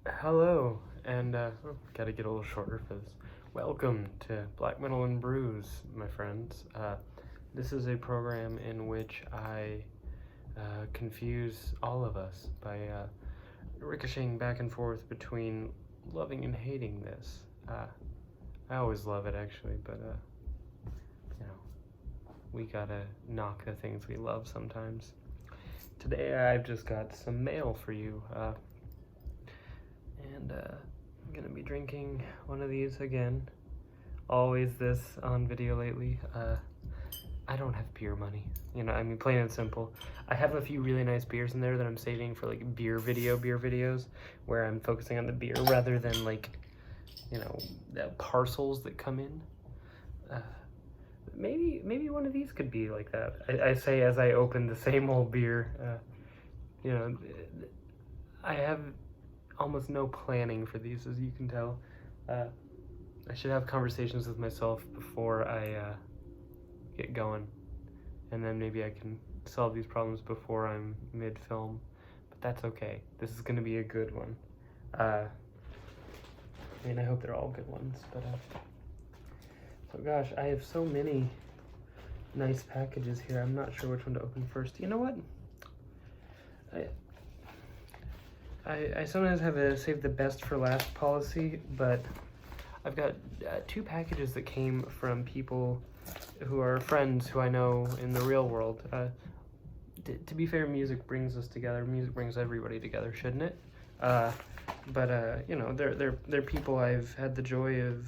Hello, and gotta get a little shorter for this. Welcome to Black Metal and Brews, my friends. This is a program in which I confuse all of us by ricocheting back and forth between loving and hating this. I always love it, actually, but we gotta knock the things we love sometimes. Today I've just got some mail for you. And I'm gonna be drinking one of these again. Always this on video lately. I don't have beer money, I mean, plain and simple. I have a few really nice beers in there that I'm saving for like beer videos where I'm focusing on the beer rather than like, the parcels that come in. Maybe one of these could be like that. I say as I open the same old beer. I have almost no planning for these, as you can tell. I should have conversations with myself before I get going, and then maybe I can solve these problems before I'm mid-film, but that's okay. This is going to be a good one. I hope they're all good ones, but so gosh, I have so many nice packages here. I'm not sure which one to open first. You know what? I sometimes have a save the best for last policy, but I've got two packages that came from people who are friends who I know in the real world. To be fair, music brings us together. Music brings everybody together, shouldn't it? They're people I've had the joy of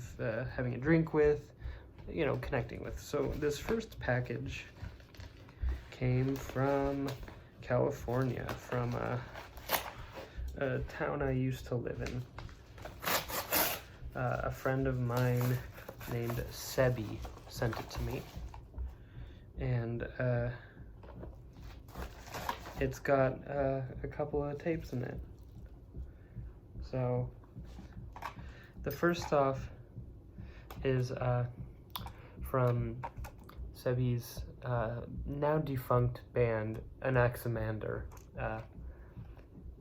having a drink with, connecting with. So this first package came from California, from a town I used to live in. A friend of mine named Sebi sent it to me, and it's got a couple of tapes in it. So the first off is from Sebi's now defunct band Anaximander.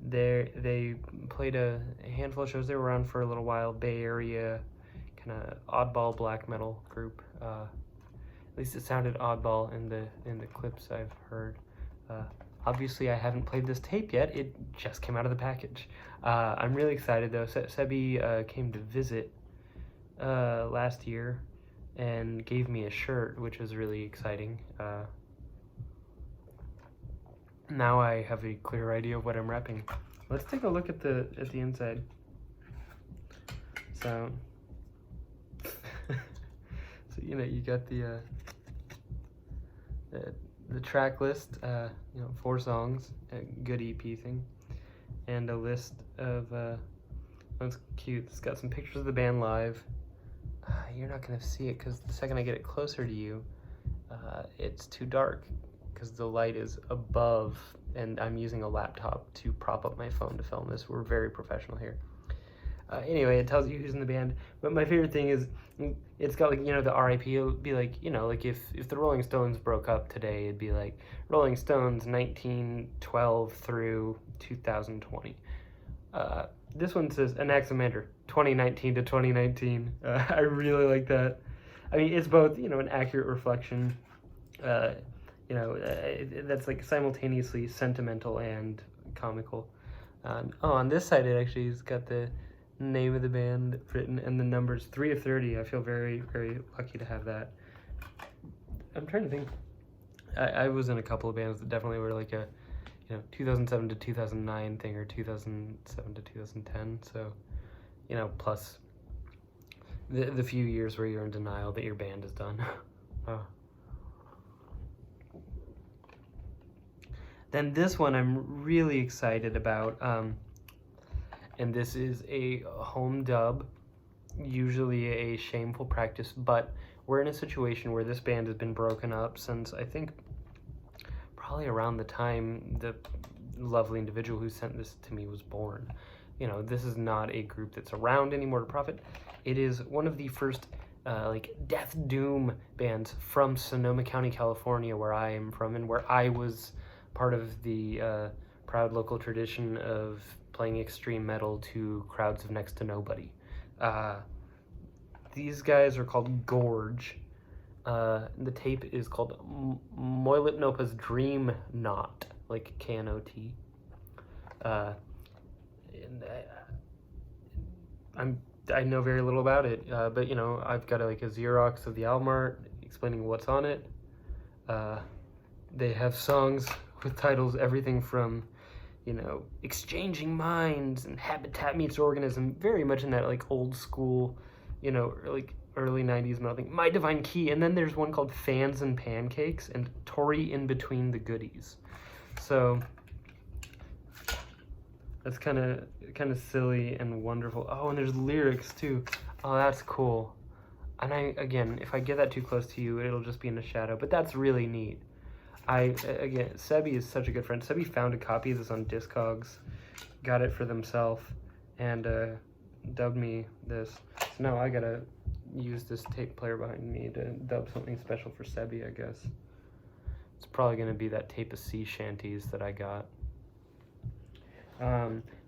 They played a handful of shows. They were around for a little while. Bay Area, kind of oddball black metal group. At least it sounded oddball in the clips I've heard. Obviously, I haven't played this tape yet. It just came out of the package. I'm really excited though. Sebi came to visit last year and gave me a shirt, which was really exciting. Now I have a clear idea of what I'm repping. Let's take a look at the inside. So, you got the track list. 4 songs, a good EP thing, and a list of. That's cute. It's got some pictures of the band live. You're not gonna see it because the second I get it closer to you, it's too dark, because the light is above, and I'm using a laptop to prop up my phone to film this. We're very professional here. Anyway, it tells you who's in the band, but my favorite thing is it's got the RIP. It'll be like, if the Rolling Stones broke up today, it'd be like Rolling Stones 1912 through 2020. This one says Anaximander 2019 to 2019. I really like that. I mean, it's both, an accurate reflection, that's like simultaneously sentimental and comical. On this side, it actually has got the name of the band written and the numbers 3 of 30. I feel very, very lucky to have that. I'm trying to think. I was in a couple of bands that definitely were like a 2007 to 2009 thing, or 2007 to 2010. So, plus the few years where you're in denial that your band is done. Then this one I'm really excited about, and this is a home dub, usually a shameful practice, but we're in a situation where this band has been broken up since, I think, probably around the time the lovely individual who sent this to me was born. This is not a group that's around anymore to profit. It is one of the first death doom bands from Sonoma County, California, where I am from, and where I was part of the proud local tradition of playing extreme metal to crowds of next to nobody. These guys are called Gorge. The tape is called Moilipnopa's Dream Knot, like K-N-O-T. I know very little about it, but you know, I've got like a Xerox of the album art explaining what's on it. They have songs with titles everything from, you know, Exchanging Minds and Habitat Meets Organism, very much in that like old school, you know, like early 90s metal thing. My Divine Key, and then there's one called Fans and Pancakes and Tory in Between the Goodies. So that's kind of silly and wonderful. Oh, and there's lyrics too. Oh, that's cool. And again, if I get that too close to you, it'll just be in the shadow, but that's really neat. Again, Sebi is such a good friend. Sebi found a copy of this on Discogs, got it for themselves, and dubbed me this. So now I gotta use this tape player behind me to dub something special for Sebi, I guess. It's probably gonna be that tape of sea shanties that I got.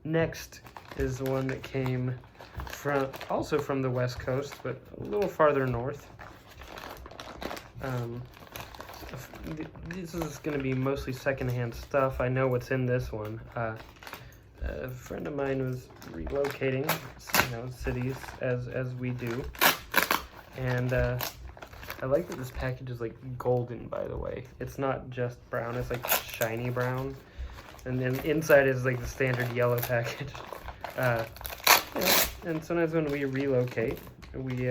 Next is the one that came also from the West Coast, but a little farther north. This is going to be mostly secondhand stuff. I know what's in this one. A friend of mine was relocating, you know, cities as we do, and I like that this package is like golden. By the way, it's not just brown; it's like shiny brown, and then inside is like the standard yellow package. You know, and sometimes when we relocate, we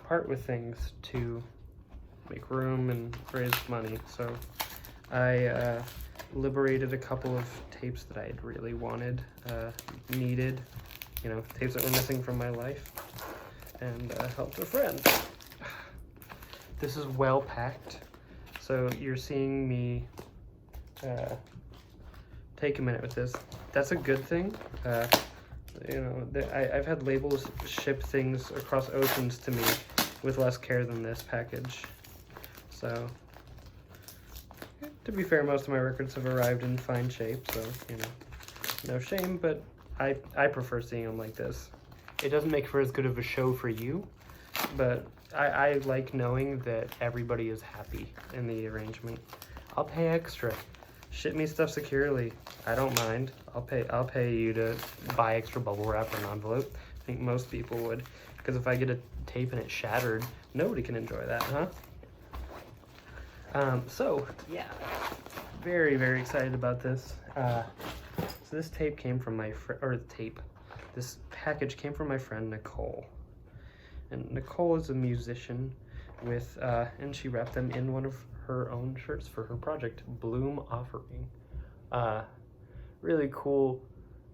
part with things to make room and raise money. So I liberated a couple of tapes that I had really needed, you know, tapes that were missing from my life, and helped a friend. This is well packed, so you're seeing me take a minute with this. That's a good thing. You know, I've had labels ship things across oceans to me with less care than this package. So, to be fair, most of my records have arrived in fine shape, so, you know, no shame, but I prefer seeing them like this. It doesn't make for as good of a show for you, but I like knowing that everybody is happy in the arrangement. I'll pay extra. Ship me stuff securely. I don't mind. I'll pay you to buy extra bubble wrap or an envelope. I think most people would, because if I get a tape and it's shattered, nobody can enjoy that, huh? So yeah, very, very excited about this. So this tape came from this package came from my friend Nicole, and Nicole is a musician with, and she wrapped them in one of her own shirts for her project, Bloom Offering. Really cool,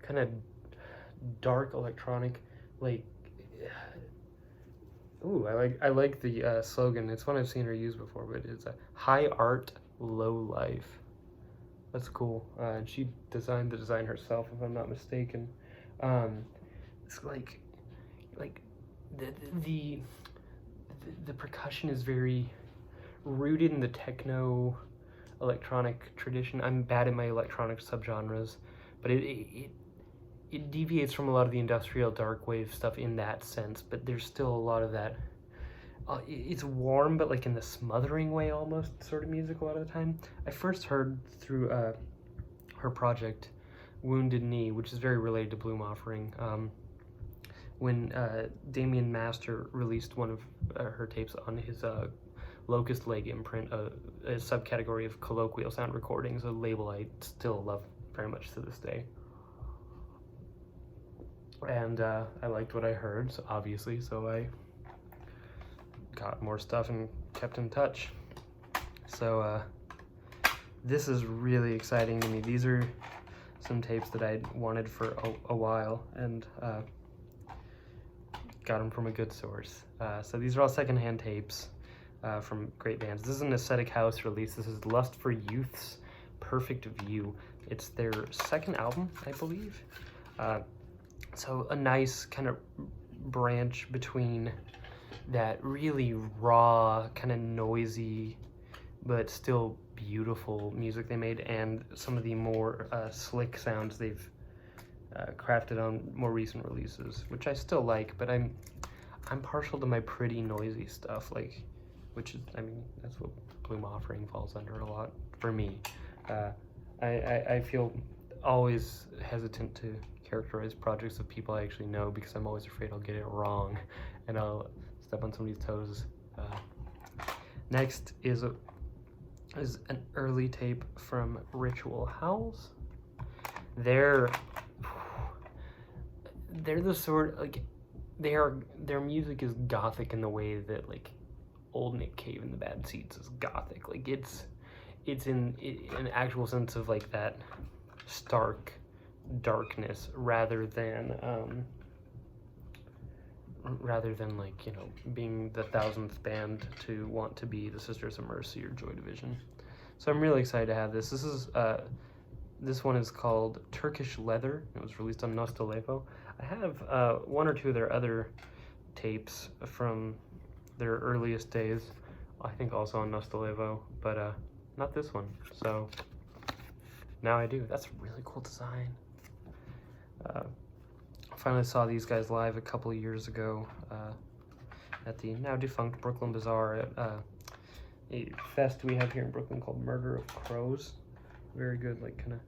kind of dark electronic, like, ooh, I like the slogan. It's one I've seen her use before, but it's a high art, low life. That's cool. And she designed the design herself, if I'm not mistaken. It's like the percussion is very rooted in the techno electronic tradition. I'm bad at my electronic subgenres, but it deviates from a lot of the industrial dark wave stuff in that sense, but there's still a lot of that. It's warm, but like in the smothering way almost sort of music a lot of the time. I first heard through her project Wounded Knee, which is very related to Bloom Offering, when Damien Master released one of her tapes on his Locust Leg imprint, a subcategory of colloquial sound recordings, a label I still love very much to this day. And I liked what I heard, so obviously, so I got more stuff and kept in touch. So this is really exciting to me. These are some tapes that I wanted for a while, and got them from a good source. So these are all secondhand tapes from great bands. This is an Ascetic House release. This is Lust for Youth's Perfect View. It's their second album, I believe. So a nice kind of branch between that really raw, kind of noisy, but still beautiful music they made, and some of the more slick sounds they've crafted on more recent releases, which I still like, but I'm partial to my pretty noisy stuff, like, which is, I mean, that's what Bloom Offering falls under a lot for me. I feel always hesitant to characterize projects of people I actually know because I'm always afraid I'll get it wrong and I'll step on somebody's toes. Next is an early tape from Ritual Howls. They're the sort, like, their music is gothic in the way that, like, old Nick Cave and the Bad Seeds is gothic. Like, it's in an actual sense of, like, that stark darkness rather than like, you know, being the 1000th band to want to be the Sisters of Mercy or Joy Division. So I'm really excited to have this. This one is called Turkish Leather. It was released on Nostalevo. I have one or two of their other tapes from their earliest days, I think also on Nostalevo, but not this one. So now I do. That's a really cool design. Finally saw these guys live a couple of years ago at the now defunct Brooklyn Bazaar at a fest we have here in Brooklyn called Murder of Crows. Very good, like, kind of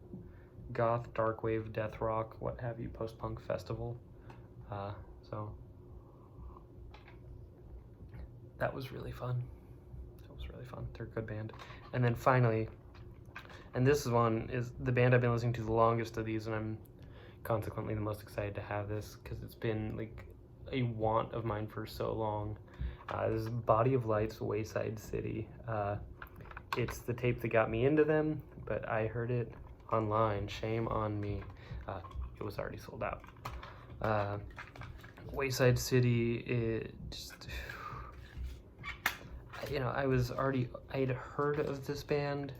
goth, dark wave, death rock, what have you, post-punk festival. So that was really fun. They're a good band. And then finally, and this one is the band I've been listening to the longest of these, and I'm consequently the most excited to have this because it's been like a want of mine for so long. This is Body of Light's Wayside City. It's the tape that got me into them, but I heard it online. Shame on me. It was already sold out. Wayside City, it just, you know, I had heard of this band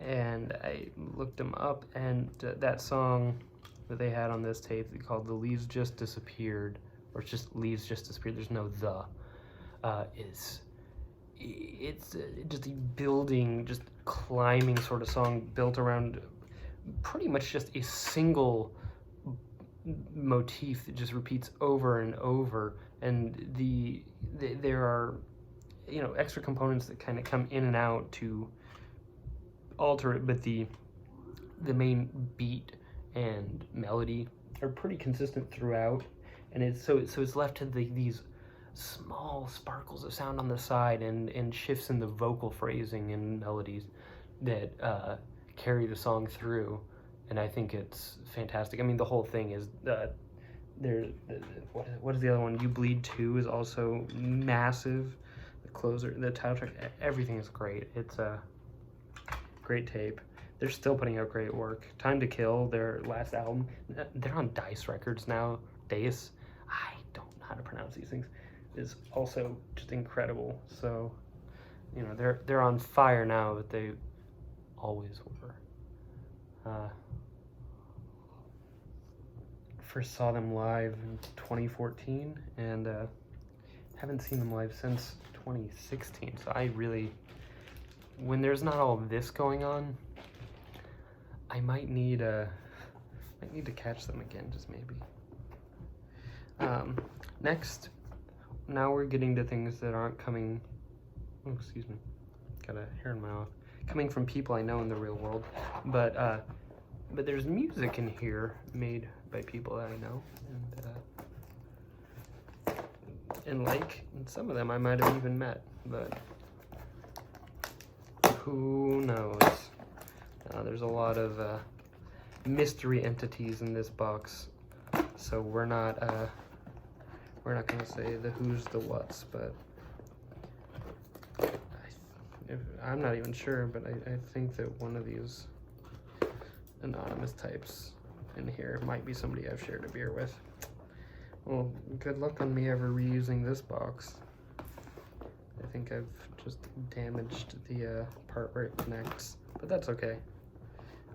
and I looked them up, and that song that they had on this tape called The Leaves Just Disappeared, or it's just Leaves Just Disappeared, there's no the, it's just a building, just climbing sort of song built around pretty much just a single motif that just repeats over and over, and there are, you know, extra components that kind of come in and out to alter it, but the main beat and melody are pretty consistent throughout, and it's left to these small sparkles of sound on the side and shifts in the vocal phrasing and melodies that carry the song through, and I think it's fantastic. I mean, the whole thing is what is the other one? You Bleed Too is also massive. The closer, the title track, everything is great. It's a great tape. They're still putting out great work. Time to Kill, their last album, they're on Dice Records now. Dice, I don't know how to pronounce these things, is also just incredible. So, you know, they're on fire now, but they always were. First saw them live in 2014, and haven't seen them live since 2016. So I really, when there's not all this going on, I might need to catch them again, just maybe. Next, now we're getting to things that aren't coming, oh, excuse me, got a hair in my mouth, coming from people I know in the real world, but there's music in here made by people that I know, and some of them I might have even met, but who knows? There's a lot of mystery entities in this box, so we're not gonna say the who's, the what's, but I'm not even sure, but I think that one of these anonymous types in here might be somebody I've shared a beer with. Well, good luck on me ever reusing this box. I think I've just damaged the part where it connects, but that's okay.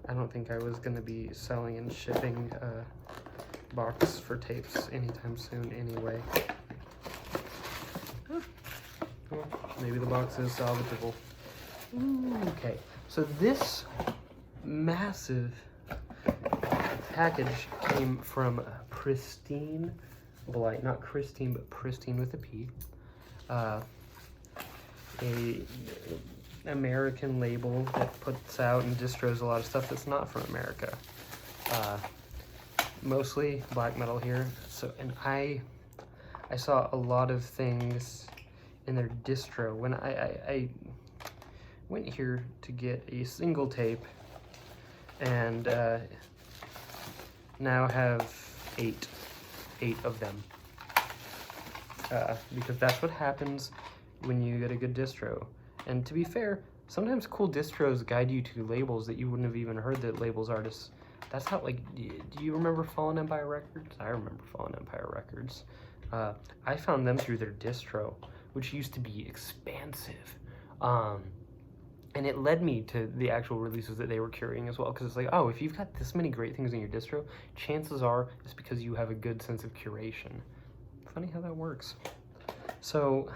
I don't think I was gonna be selling and shipping a box for tapes anytime soon anyway. Well, maybe the box is salvageable. Okay, so this massive package came from Pristine Blight, not Christine, but Pristine with a P. A American label that puts out and distros a lot of stuff that's not from America. Mostly black metal here. So, and I saw a lot of things in their distro when I went here to get a single tape, and now have eight of them, because that's what happens when you get a good distro. And to be fair, sometimes cool distros guide you to labels that you wouldn't have even heard that labels artists. That's how, like, do you remember Fallen Empire Records? I remember Fallen Empire Records. I found them through their distro, which used to be expansive. And it led me to the actual releases that they were carrying as well, because it's like, oh, if you've got this many great things in your distro, chances are it's because you have a good sense of curation. Funny how that works. So,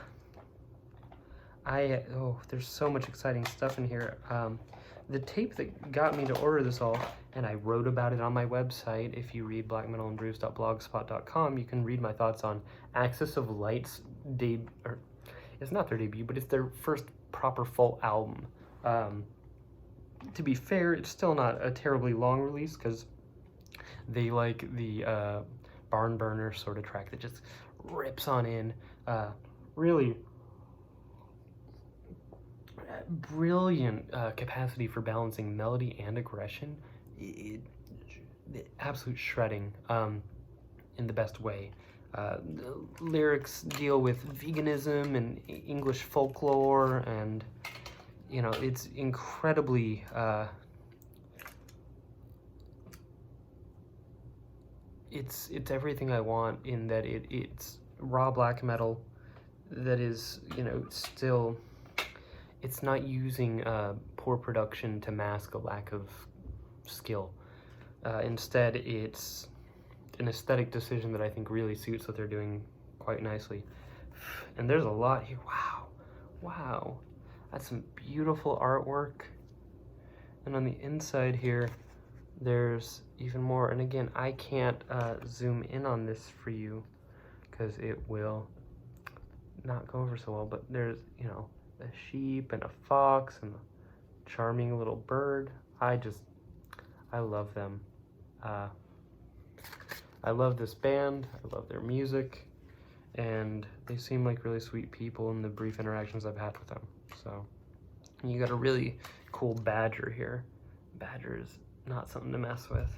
there's so much exciting stuff in here. The tape that got me to order this all, and I wrote about it on my website. If you read blackmetalandbrews.blogspot.com, you can read my thoughts on Axis of Light's it's not their debut, but it's their first proper full album. To be fair, it's still not a terribly long release, because they like the barn burner sort of track that just rips on in. Really brilliant capacity for balancing melody and aggression. Absolute shredding in the best way. The lyrics deal with veganism and English folklore, and you know, it's incredibly it's everything I want, in that it's raw black metal that is, you know, still, it's not using poor production to mask a lack of skill. Instead, it's an aesthetic decision that I think really suits what they're doing quite nicely. And there's a lot here. Wow, that's some beautiful artwork. And on the inside here, there's even more. And again, I can't zoom in on this for you because it will not go over so well, but there's, you know, a sheep and a fox and a charming little bird. I love them. I love this band. I love their music, and they seem like really sweet people in the brief interactions I've had with them. So, and you got a really cool badger here. Badger is not something to mess with.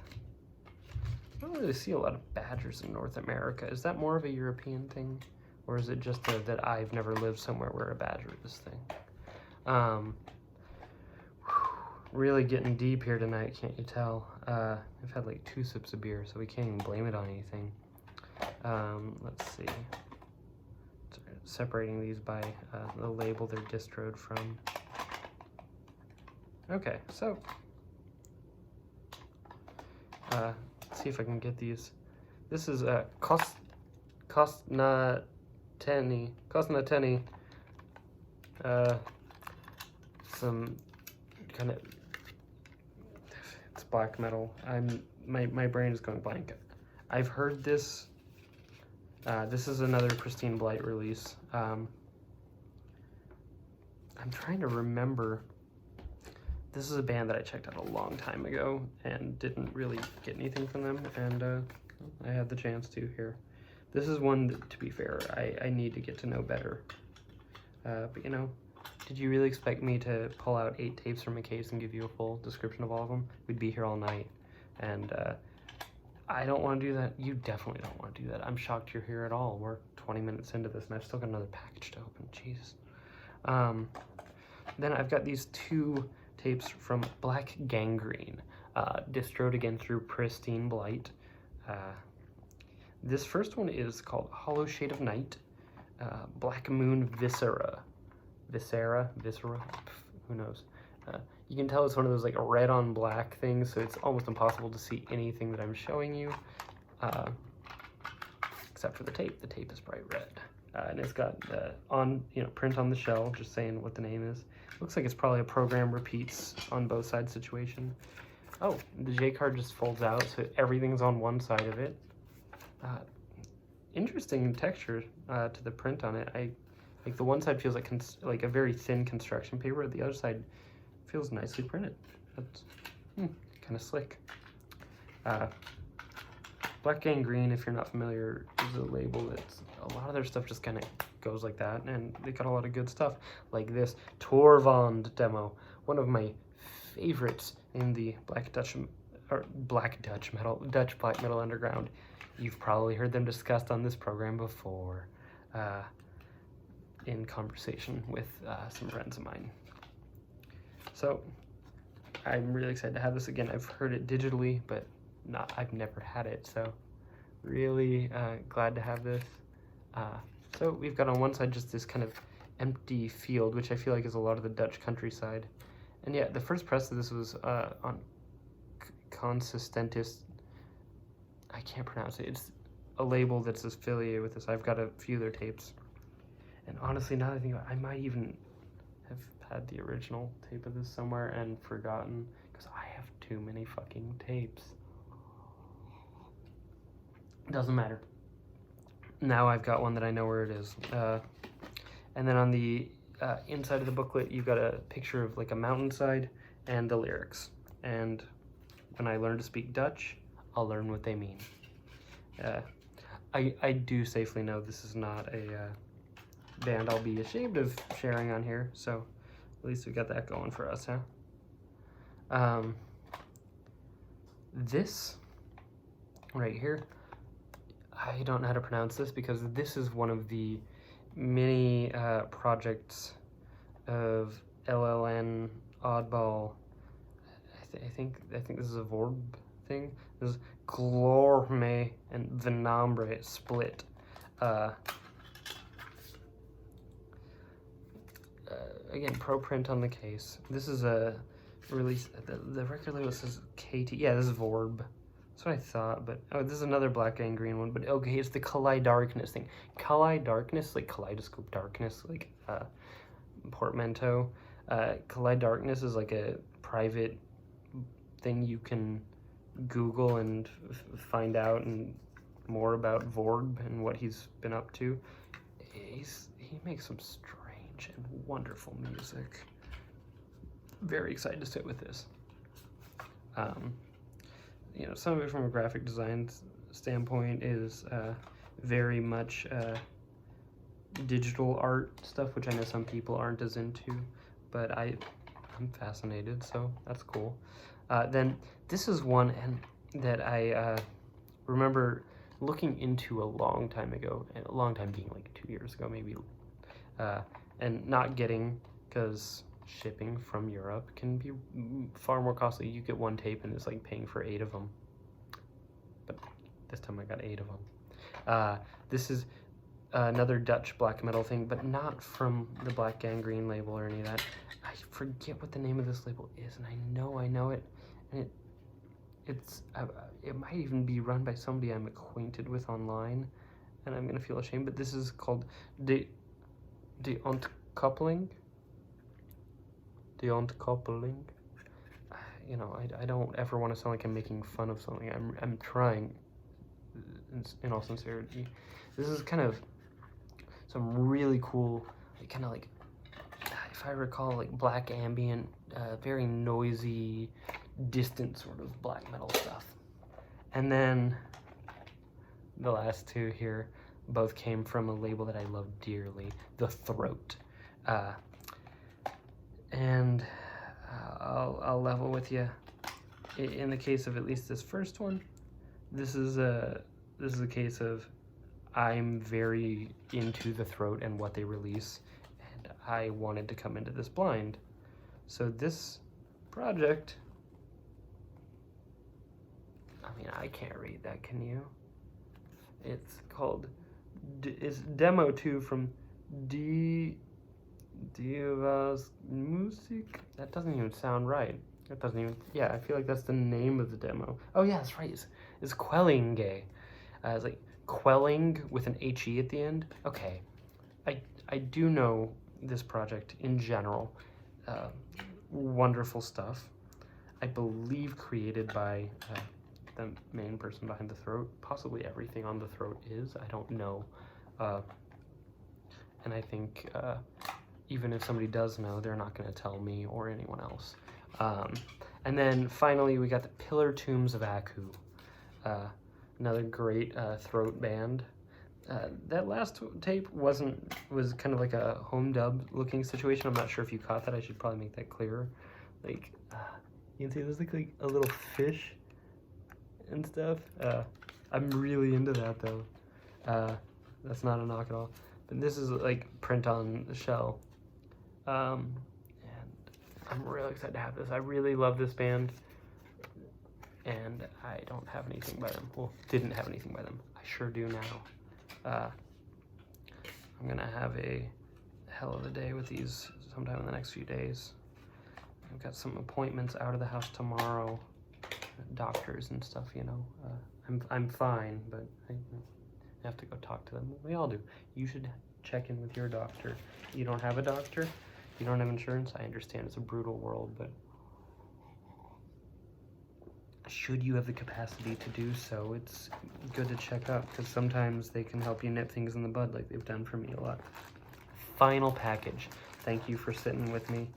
I don't really see a lot of badgers in North America. Is that more of a European thing? Or is it just that I've never lived somewhere where a badger is a thing? Really getting deep here tonight, can't you tell? I've had like 2 sips of beer, so we can't even blame it on anything. Let's see. Separating these by the label they're distroed from. Okay, so let's see if I can get these. This is Kostnateni. Some kind of, it's black metal. My brain is going blank. I've heard this. This is another Pristine Blight release. I'm trying to remember. This is a band that I checked out a long time ago and didn't really get anything from them, and I had the chance to here. This is one that, to be fair, I need to get to know better. But you know, did you really expect me to pull out 8 tapes from a case and give you a full description of all of them? We'd be here all night, and I don't want to do that. You definitely don't want to do that. I'm shocked you're here at all. We're 20 minutes into this, and I've still got another package to open. Jesus. Then I've got these 2 tapes from Black Gangrene, distroed again through Pristine Blight. This first one is called Hollow Shade of Night, Black Moon Viscera, who knows. You can tell it's one of those like red on black things, so it's almost impossible to see anything that I'm showing you, except for the tape. The tape is bright red. and it's got print on the shell, just saying what the name is. Looks like it's probably a program repeats on both sides situation. Oh, the J card just folds out, so everything's on one side of it. Interesting texture to the print on it. Like the one side feels like a very thin construction paper. The other side feels nicely printed. That's kind of slick. Black Gangrene, if you're not familiar, is a label that's a lot of their stuff just kind of goes like that, and they got a lot of good stuff like this Torvand demo, one of my favorites in the Dutch Black Metal Underground. You've probably heard them discussed on this program before, in conversation with some friends of mine. So I'm really excited to have this again. I've heard it digitally, but I've never had it, so really glad to have this. So we've got on one side just this kind of empty field, which I feel like is a lot of the Dutch countryside. And yeah, the first press of this was on Consistentis. I can't pronounce it. It's a label that's affiliated with this. I've got a few of their tapes. And honestly, now that I think about it, I might even have had the original tape of this somewhere and forgotten, because I have too many fucking tapes. Doesn't matter. Now I've got one that I know where it is. And then on the inside of the booklet, you've got a picture of like a mountainside and the lyrics. And when I learn to speak Dutch, I'll learn what they mean. I do safely know this is not a band I'll be ashamed of sharing on here, so at least we got that going for us, huh? This right here, I don't know how to pronounce this because this is one of the many projects of LLN Oddball. I think this is a Vorb thing. This is Glorme and Venambre split. Again, pro print on the case. This is a release. The record label says KT. Yeah, this is Vorb. That's what I thought, but oh, this is another Black Gangrene one. But okay, it's the Kaleid Darkness thing. Kaleid Darkness, like kaleidoscope darkness, like portmanteau. Kaleid Darkness is like a private thing you can Google and find out and more about Vorb and what he's been up to. He makes some strange and wonderful music. Very excited to sit with this. You know, some of it from a graphic design standpoint is very much digital art stuff, which I know some people aren't as into, but I'm fascinated, so that's cool. Then this is one that I remember looking into a long time ago, and a long time being like 2 years ago maybe, and not getting, because shipping from Europe can be far more costly. You get one tape and it's like paying for 8 of them, but this time I got 8 of them. This is another Dutch black metal thing, but not from the Black Gangrene label or any of that. I forget what the name of this label is, and I know it, and it might even be run by somebody I'm acquainted with online, and I'm gonna feel ashamed, but this is called De Ontkoppling. You know, I don't ever want to sound like I'm making fun of something. I'm trying, in all sincerity. This is kind of some really cool, kind of like, if I recall, like black ambient, very noisy, distant sort of black metal stuff. And then the last two here both came from a label that I love dearly, The Throat. And I'll level with you. In the case of at least this first one, this is a case of I'm very into The Throat and what they release, and I wanted to come into this blind. So this project, I mean, I can't read that, can you? It's called, it's Demo 2 from Divas Musik. That doesn't even sound right. That doesn't even, yeah, I feel like that's the name of the demo. Oh yeah, that's right, it's Quellinge. It's like quelling with an HE at the end. Okay, I do know this project in general. Wonderful stuff. I believe created by the main person behind the throat. Possibly everything on the throat is. I don't know. And I think even if somebody does know, they're not going to tell me or anyone else. And then finally, we got the Pillar Tombs of Aku. Another great throat band. That last tape was kind of like a home dub looking situation. I'm not sure if you caught that. I should probably make that clearer. Like, you can see there's like a little fish and stuff. I'm really into that though. That's not a knock at all. But this is like print on the shell. And I'm really excited to have this. I really love this band. And I don't have anything by them. Well, didn't have anything by them. I sure do now. I'm gonna have a hell of a day with these sometime in the next few days. I've got some appointments out of the house tomorrow, doctors and stuff, you know. I'm fine, but I have to go talk to them. We all do. You should check in with your doctor. You don't have a doctor? You don't have insurance? I understand it's a brutal world, but should you have the capacity to do so, it's good to check up, because sometimes they can help you nip things in the bud like they've done for me a lot. Final package. Thank you for sitting with me.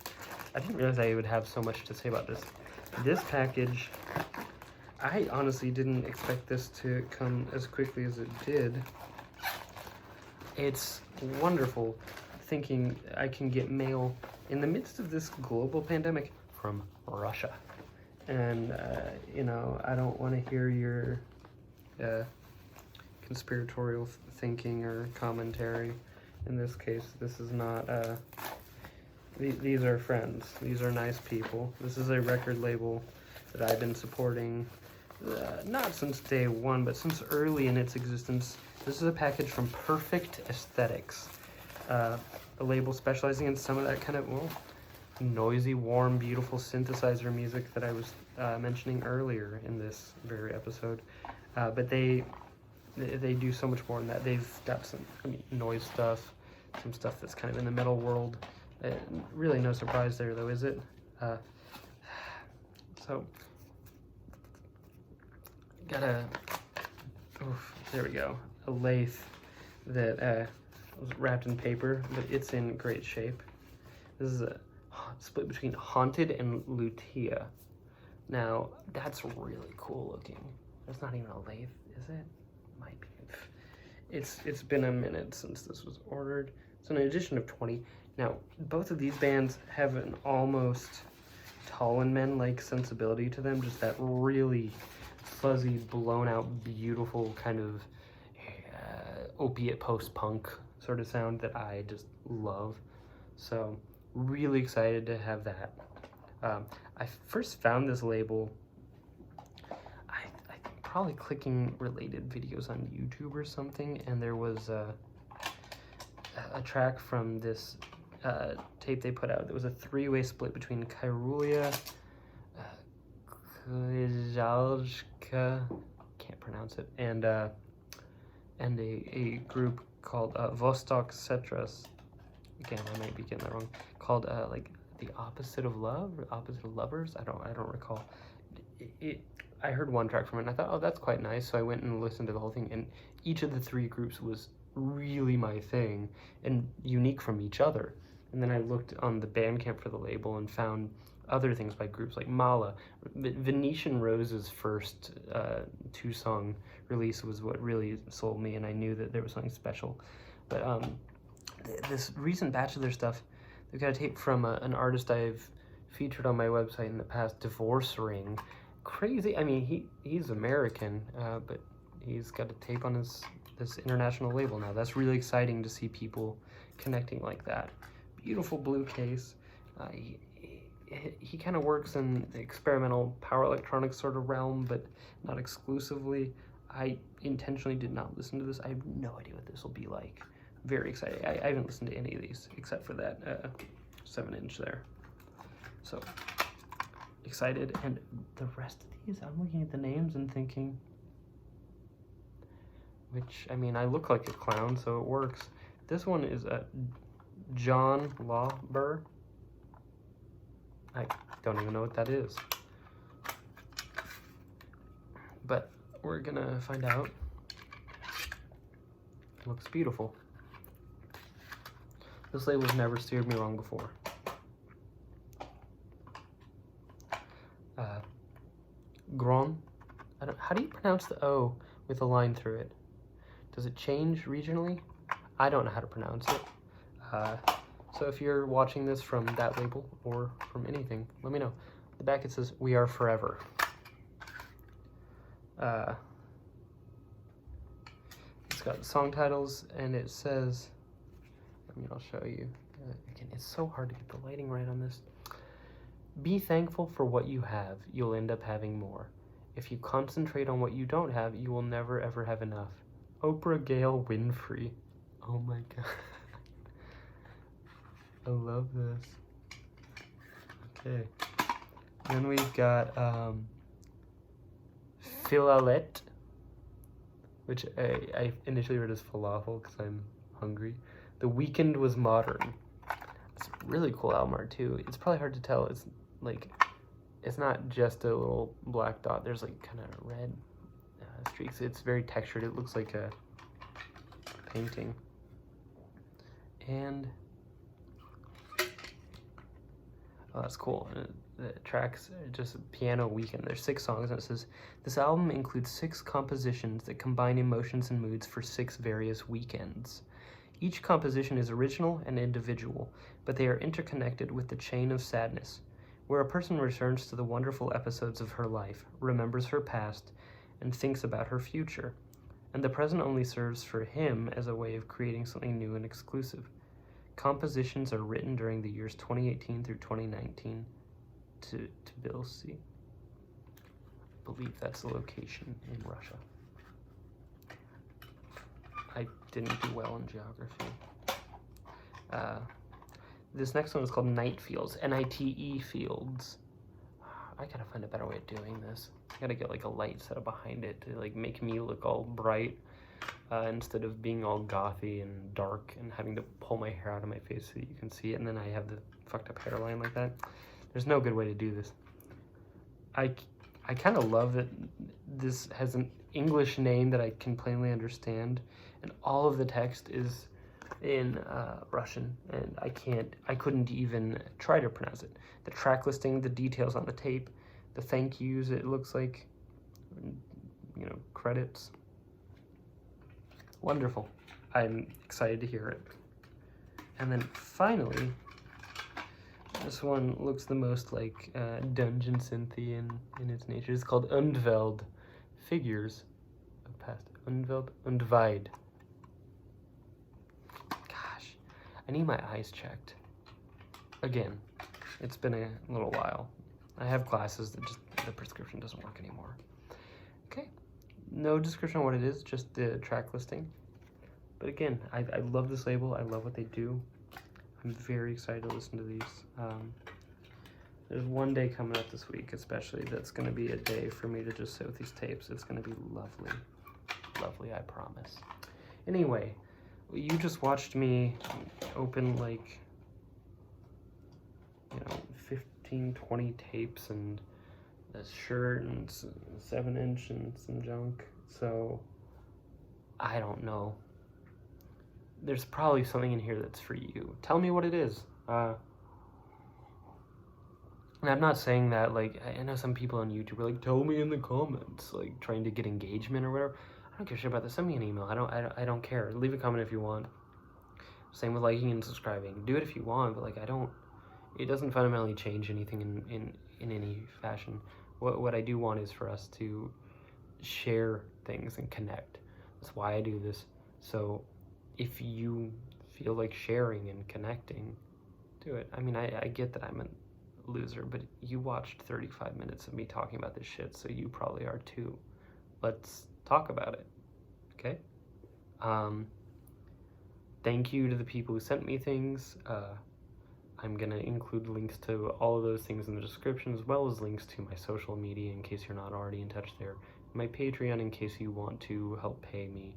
I didn't realize I would have so much to say about this. This package, I honestly didn't expect this to come as quickly as it did. It's wonderful thinking I can get mail in the midst of this global pandemic from Russia. And, you know, I don't want to hear your conspiratorial thinking or commentary. In this case, this is not, these are friends. These are nice people. This is a record label that I've been supporting, not since day one, but since early in its existence. This is a package from Perfect Aesthetics, a label specializing in some of that kind of, well, noisy, warm, beautiful synthesizer music that I was mentioning earlier in this very episode. But they do so much more than that. They've got some noise stuff, some stuff that's kind of in the metal world. Really no surprise there though, is it? So, got there we go, a lathe that was wrapped in paper, but it's in great shape. This is a split between Haunted and Lutea. Now, that's really cool looking. That's not even a lathe, is it? Might be. It's been a minute since this was ordered. So an edition of 20. Now, both of these bands have an almost Tall and Men-like sensibility to them, just that really fuzzy, blown out, beautiful kind of opiate post-punk sort of sound that I just love. So, really excited to have that. I first found this label, I think probably clicking related videos on YouTube or something, and there was a track from this tape they put out. It was a three-way split between Kairulia, Klyzalka, can't pronounce it, and a group called Vostok Setras. Again, I might be getting that wrong. Called like The Opposite of Love, or Opposite of Lovers. I don't recall. I heard one track from it and I thought, oh, that's quite nice. So I went and listened to the whole thing, and each of the three groups was really my thing and unique from each other. And then I looked on the Bandcamp for the label and found other things by groups like Mala. Venetian Rose's first two-song release was what really sold me, and I knew that there was something special. But this recent batch of their stuff, they've got a tape from an artist I've featured on my website in the past, Divorce Ring. Crazy. I mean, he's American, but he's got a tape on this international label now. That's really exciting to see people connecting like that. Beautiful blue case. He kind of works in the experimental power electronics sort of realm, but not exclusively. I intentionally did not listen to this. I have no idea what this will be like. Very excited. I haven't listened to any of these except for that 7-inch there. So excited. And the rest of these, I'm looking at the names and thinking, which, I mean, I look like a clown, so it works. This one is a John Lawber. I don't even know what that is. But we're gonna find out. Looks beautiful. This label's never steered me wrong before. Gron. How do you pronounce the O with a line through it? Does it change regionally? I don't know how to pronounce it. So if you're watching this from that label or from anything, let me know. The back it says, "We are forever." It's got song titles and it says, I'll show you. Again, it's so hard to get the lighting right on this. Be thankful for what you have. You'll end up having more. If you concentrate on what you don't have, you will never ever have enough. Oprah Gail Winfrey. Oh my God. I love this. Okay. Then we've got Philalet, which I initially read as falafel because I'm hungry. The Weekend Was Modern. It's a really cool album art too. It's probably hard to tell. It's like, it's not just a little black dot. There's like kind of red streaks. It's very textured. It looks like a painting. And oh, that's cool. The tracks are just piano weekend. There's 6 songs and it says, this album includes 6 compositions that combine emotions and moods for 6 various weekends. Each composition is original and individual, but they are interconnected with the chain of sadness, where a person returns to the wonderful episodes of her life, remembers her past, and thinks about her future. And the present only serves for him as a way of creating something new and exclusive. Compositions are written during the years 2018 through 2019 to Tbilisi. I believe that's the location in Russia. I didn't do well in geography. This next one is called Night Fields, N-I-T-E Fields. I gotta find a better way of doing this. I gotta get like a light set up behind it to like make me look all bright instead of being all gothy and dark and having to pull my hair out of my face so that you can see it, and then I have the fucked up hairline like that. There's no good way to do this. I kind of love that this has an English name that I can plainly understand, and all of the text is in Russian, and I couldn't even try to pronounce it. The track listing, the details on the tape, the thank yous, it looks like, credits. Wonderful. I'm excited to hear it. And then finally, this one looks the most like dungeon synthy in its nature. It's called Undveld, Figures of Past. Undveld, Undvide. Gosh, I need my eyes checked. Again, it's been a little while. I have glasses that just, the prescription doesn't work anymore. Okay, no description on what it is, just the track listing. But again, I love this label. I love what they do. I'm very excited to listen to these. There's one day coming up this week, especially, that's going to be a day for me to just sit with these tapes. It's going to be lovely. Lovely, I promise. Anyway, you just watched me open like, 15, 20 tapes and a shirt and 7-inch and some junk. So, I don't know. There's probably something in here that's for you. Tell me what it is. And I'm not saying that, like, I know some people on YouTube are like, tell me in the comments, like, trying to get engagement or whatever. I don't give a shit about this. Send me an email. I don't care. Leave a comment if you want. Same with liking and subscribing. Do it if you want, but, like, it doesn't fundamentally change anything in any fashion. What I do want is for us to share things and connect. That's why I do this. So if you feel like sharing and connecting, do it. I mean, I get that I'm a loser, but you watched 35 minutes of me talking about this shit, so you probably are too. Let's talk about it, okay? Thank you to the people who sent me things. I'm gonna include links to all of those things in the description, as well as links to my social media in case you're not already in touch there. My Patreon in case you want to help pay me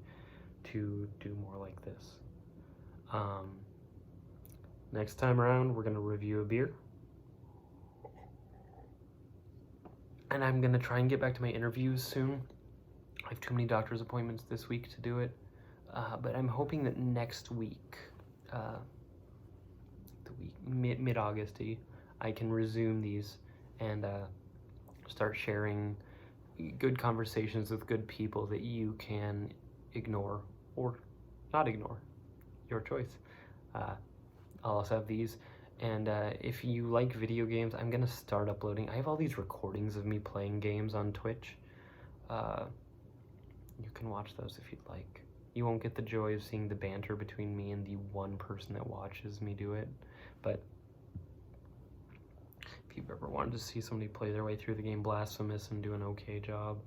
to do more like this. Next time around, we're gonna review a beer. And I'm gonna try and get back to my interviews soon. I have too many doctor's appointments this week to do it. But I'm hoping that next week, the week mid-August-y, I can resume these and start sharing good conversations with good people that you can ignore or not ignore, your choice. I'll also have these, and if you like video games, I'm gonna start uploading. I have all these recordings of me playing games on Twitch. You can watch those if you'd like. You won't get the joy of seeing the banter between me and the one person that watches me do it, but if you've ever wanted to see somebody play their way through the game Blasphemous and do an okay job,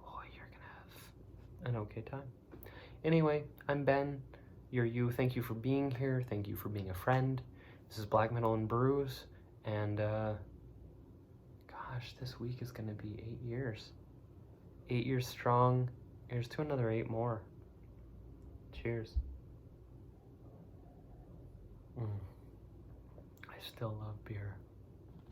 oh, you're gonna have an okay time. Anyway, I'm Ben. You're you. Thank you for being here. Thank you for being a friend. This is Black Metal and Brews, and gosh, this week is gonna be 8 years. 8 years strong. Here's to another 8 more. Cheers. I still love beer.